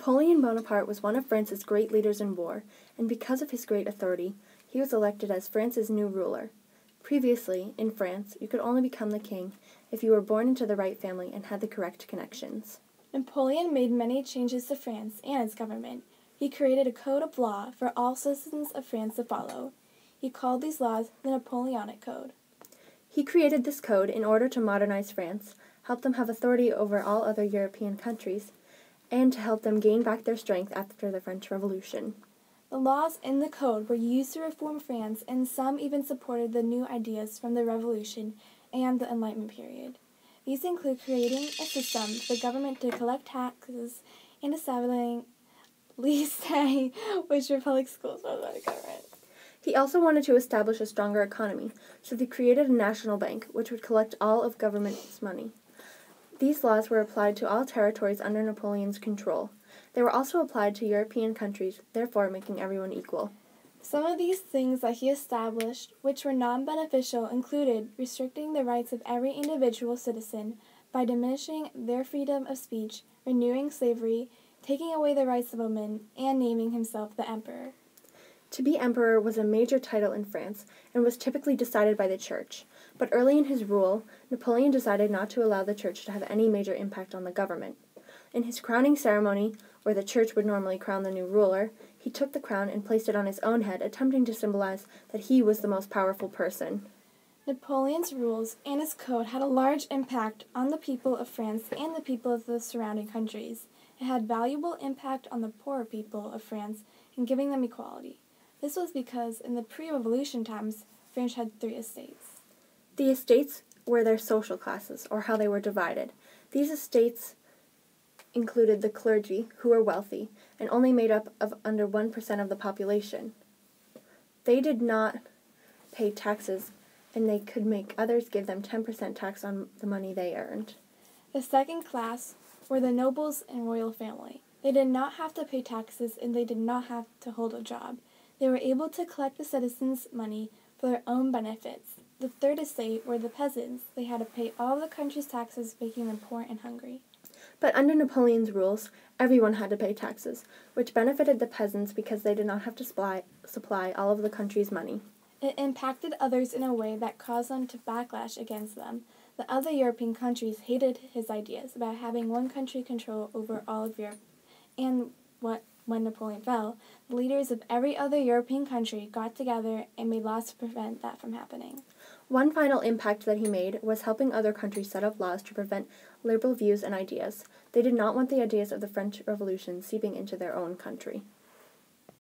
Napoleon Bonaparte was one of France's great leaders in war, and because of his great authority, he was elected as France's new ruler. Previously, in France, you could only become the king if you were born into the right family and had the correct connections. Napoleon made many changes to France and its government. He created a code of law for all citizens of France to follow. He called these laws the Napoleonic Code. He created this code in order to modernize France, help them have authority over all other European countries, and to help them gain back their strength after the French Revolution. The laws in the code were used to reform France, and some even supported the new ideas from the Revolution and the Enlightenment period. These include creating a system for the government to collect taxes and establishing lycée, which were public schools run by the government. He also wanted to establish a stronger economy, so they created a national bank, which would collect all of government's money. These laws were applied to all territories under Napoleon's control. They were also applied to European countries, therefore making everyone equal. Some of these things that he established, which were non-beneficial, included restricting the rights of every individual citizen by diminishing their freedom of speech, renewing slavery, taking away the rights of women, and naming himself the emperor. To be emperor was a major title in France and was typically decided by the church, but early in his rule, Napoleon decided not to allow the church to have any major impact on the government. In his crowning ceremony, where the church would normally crown the new ruler, he took the crown and placed it on his own head, attempting to symbolize that he was the most powerful person. Napoleon's rules and his code had a large impact on the people of France and the people of the surrounding countries. It had valuable impact on the poorer people of France in giving them equality. This was because in the pre-revolution times, France had 3 estates. The estates were their social classes, or how they were divided. These estates included the clergy, who were wealthy, and only made up of under 1% of the population. They did not pay taxes, and they could make others give them 10% tax on the money they earned. The second class were the nobles and royal family. They did not have to pay taxes, and they did not have to hold a job. They were able to collect the citizens' money for their own benefits. The third estate were the peasants. They had to pay all the country's taxes, making them poor and hungry. But under Napoleon's rules, everyone had to pay taxes, which benefited the peasants because they did not have to supply all of the country's money. It impacted others in a way that caused them to backlash against them. The other European countries hated his ideas about having one country control over all of Europe. And when Napoleon fell, the leaders of every other European country got together and made laws to prevent that from happening. One final impact that he made was helping other countries set up laws to prevent liberal views and ideas. They did not want the ideas of the French Revolution seeping into their own country.